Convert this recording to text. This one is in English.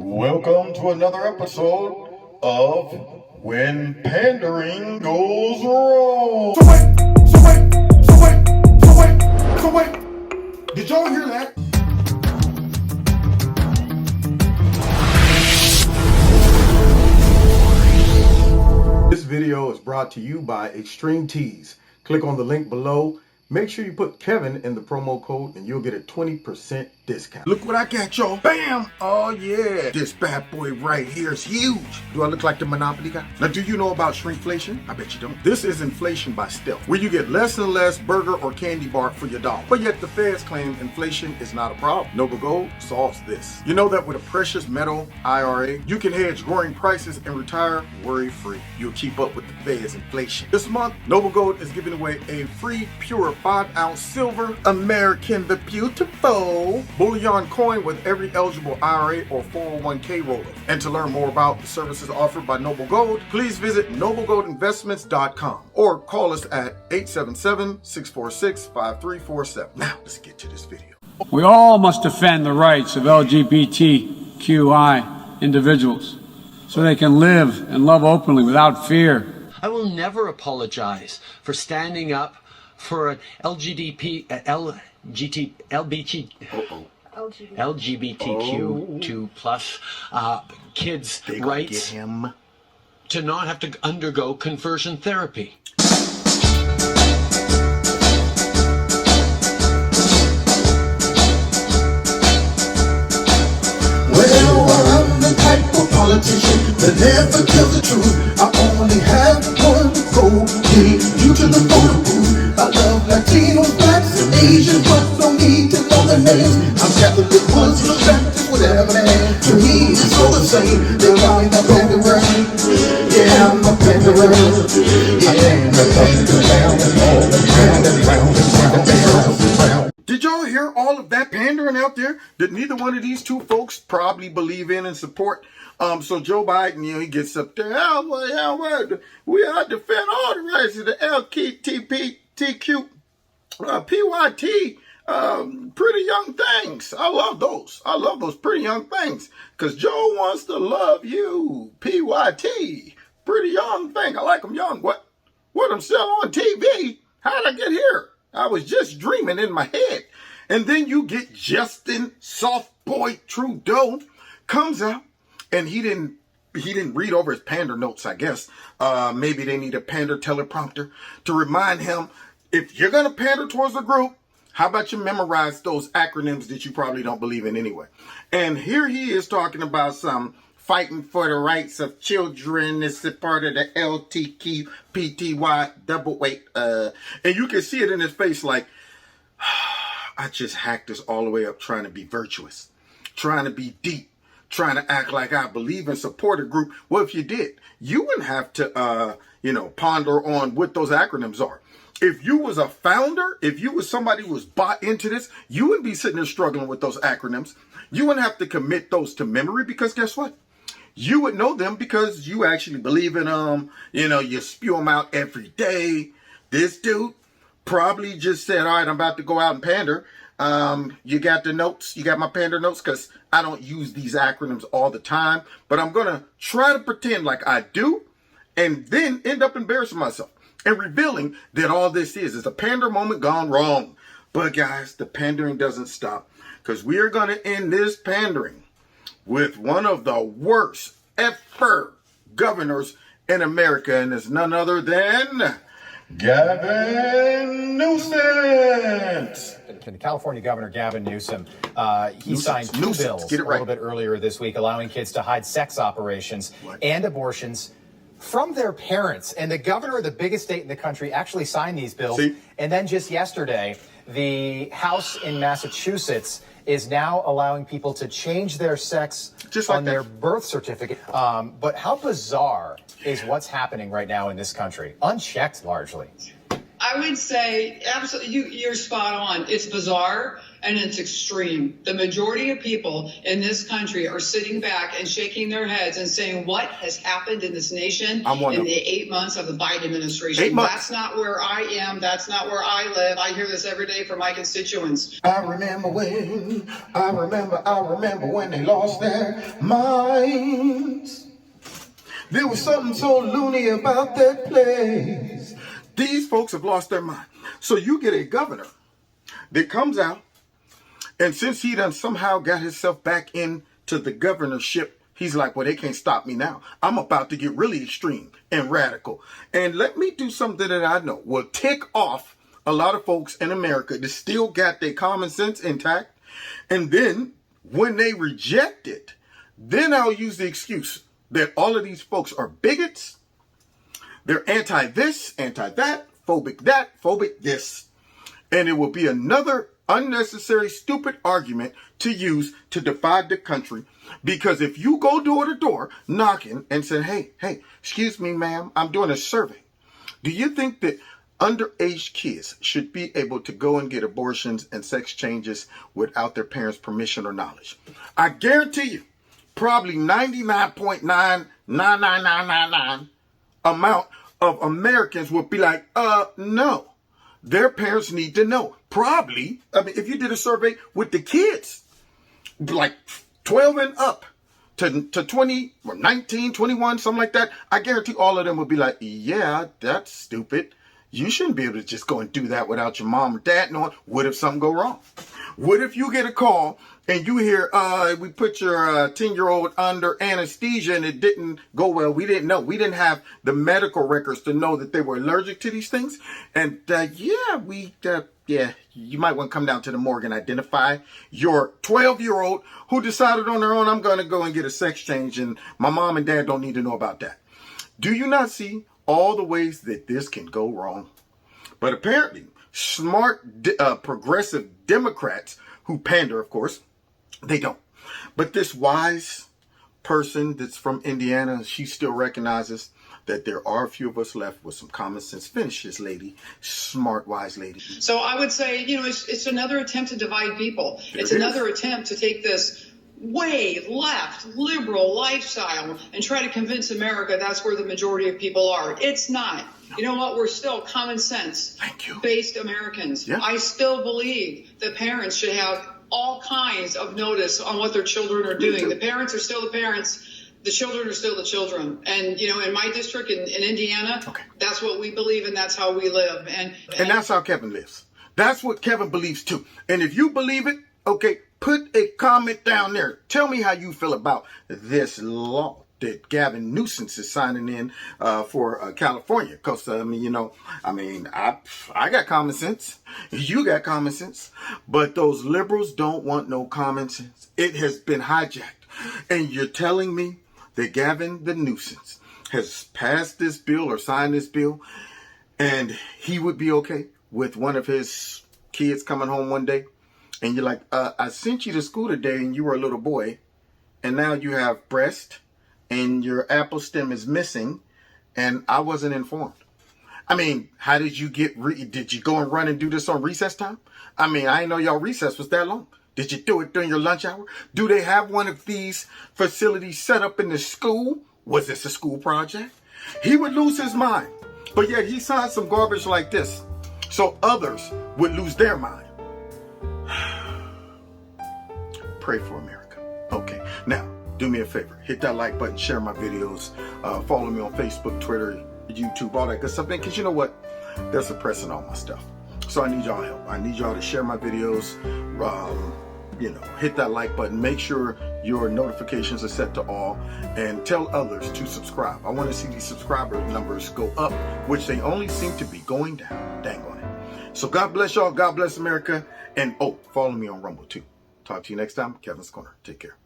Welcome to another episode of When Pandering Goes Wrong. So wait. Did y'all hear that? This video is brought to you by Extreme Tees. Click on the link below. Make sure you put Kevin in the promo code and you'll get a 20% discount. Look what I got, y'all. Bam! Oh, yeah. This bad boy right here is huge. Do I look like the Monopoly guy? Now, do you know about shrinkflation? I bet you don't. This is inflation by stealth, where you get less and less burger or candy bar for your dollar. But yet the feds claim inflation is not a problem. Noble Gold solves this. You know that with a precious metal IRA, you can hedge growing prices and retire worry-free. You'll keep up with the feds' inflation. This month, Noble Gold is giving away a free, pure 5-ounce silver American the Beautiful bullion coin with every eligible IRA or 401k roller. And to learn more about the services offered by Noble Gold, please visit noblegoldinvestments.com or call us at 877-646-5347. Now, let's get to this video. We all must defend the rights of LGBTQI individuals so they can live and love openly without fear. I will never apologize for standing up for an LGBTQ2 plus kids' rights to not have to undergo conversion therapy. Well, I'm the type of politician that never tells the truth. I only have one goal, get you to the voter booth. I love Latinos, blacks, and Asians, but don't need to know their names. I'm Catholic, Muslim, Baptist, whatever, man. To me, it's all the same. They call me the Pandora. Yeah, I'm a Pandora. I am the Pandora. Did y'all hear all of that pandering out there that neither one of these two folks probably believe in and support? So Joe Biden, he gets up there, we are defend all the rights of the LGBTQ, PYT, pretty young things. I love those. I love those pretty young things because Joe wants to love you, PYT, pretty young thing. I like them young. What I'm still on TV? How did I get here? I was just dreaming in my head. And then you get Justin Soft Boy Trudeau comes out and he didn't read over his pander notes, I guess. Maybe they need a pander teleprompter to remind him, if you're going to pander towards the group, how about you memorize those acronyms that you probably don't believe in anyway? And here he is talking about some fighting for the rights of children. It's a part of the LGBTQPTY double weight. And you can see it in his face like, I just hacked this all the way up trying to be virtuous, trying to be deep, trying to act like I believe and support a group. Well, if you did, you wouldn't have to, ponder on what those acronyms are. If you was a founder, if you was somebody who was bought into this, you wouldn't be sitting there struggling with those acronyms. You wouldn't have to commit those to memory because guess what? You would know them because you actually believe in them. You spew them out every day. This dude probably just said, all right, I'm about to go out and pander. You got the notes. You got my pander notes because I don't use these acronyms all the time. But I'm going to try to pretend like I do and then end up embarrassing myself and revealing that all this is a pander moment gone wrong. But guys, the pandering doesn't stop because we are going to end this pandering with one of the worst ever governors in America, and it's none other than Gavin Newsom. The California Governor Gavin Newsom, he signed two bills a little bit earlier this week, allowing kids to hide sex operations and abortions from their parents. And the governor of the biggest state in the country actually signed these bills. And then just yesterday, the House in Massachusetts is now allowing people to change their sex on their birth certificate. But how bizarre is what's happening right now in this country? Unchecked, largely. I would say absolutely, you're spot on. It's bizarre. and it's extreme. The majority of people in this country are sitting back and shaking their heads and saying, what has happened in this nation in the 8 months of the Biden administration? 8 months. That's not where I am. That's not where I live. I hear this every day from my constituents. I remember when they lost their minds. There was something so loony about that place. These folks have lost their mind. So you get a governor that comes out, and since he done somehow got himself back into the governorship, he's like, well, they can't stop me now. I'm about to get really extreme and radical. And let me do something that I know will tick off a lot of folks in America that still got their common sense intact. And then when they reject it, then I'll use the excuse that all of these folks are bigots. They're anti-this, anti-that, phobic that, phobic this. And it will be another unnecessary, stupid argument to use to divide the country. Because if you go door to door knocking and say, hey, excuse me, ma'am, I'm doing a survey. Do you think that underage kids should be able to go and get abortions and sex changes without their parents' permission or knowledge? I guarantee you, probably 99.99999 amount of Americans would be like, no. Their parents need to know. Probably, I mean, if you did a survey with the kids, like 12 and up to 20 or 19, 21, something like that, I guarantee all of them would be like, yeah, that's stupid. You shouldn't be able to just go and do that without your mom or dad knowing. What if something go wrong? What if you get a call and you hear, we put your 10-year-old under anesthesia and it didn't go well. We didn't know. We didn't have the medical records to know that they were allergic to these things. And you might want to come down to the morgue and identify your 12-year-old who decided on their own, I'm going to go and get a sex change and my mom and dad don't need to know about that. Do you not see all the ways that this can go wrong? But apparently, smart, progressive Democrats who pander, of course, they don't. But this wise person that's from Indiana, she still recognizes that there are a few of us left with some common sense. Finish this lady, smart, wise lady. So I would say, it's another attempt to divide people. It's another attempt to take this way left, liberal lifestyle and try to convince America that's where the majority of people are. It's not. You know what? We're still common sense based Americans. Yeah. I still believe that parents should have all kinds of notice on what their children are doing. The parents are still the parents. The children are still the children. And, in my district in Indiana, that's what we believe and that's how we live. And that's how Kevin lives. That's what Kevin believes too. And if you believe it, put a comment down there. Tell me how you feel about this law that Gavin Newsom is signing in for California. Because, I got common sense. You got common sense. But those liberals don't want no common sense. It has been hijacked. And you're telling me that Gavin the Newsom has passed this bill or signed this bill and he would be okay with one of his kids coming home one day and you're like, I sent you to school today and you were a little boy and now you have breast and your apple stem is missing and I wasn't informed. I mean, how did you did you go and run and do this on recess time? I mean, I didn't know y'all recess was that long. Did you do it during your lunch hour? Do they have one of these facilities set up in the school? Was this a school project? He would lose his mind. But yet he signed some garbage like this so others would lose their mind. Pray for America. Okay, now do me a favor. Hit that like button, share my videos, follow me on Facebook, Twitter, YouTube, all that good stuff. Because you know what? They're suppressing all my stuff. So I need y'all help. I need y'all to share my videos. Hit that like button. Make sure your notifications are set to all and tell others to subscribe. I want to see these subscriber numbers go up, which they only seem to be going down. Dang on it. So God bless y'all. God bless America. And follow me on Rumble too. Talk to you next time. Kevin's Corner. Take care.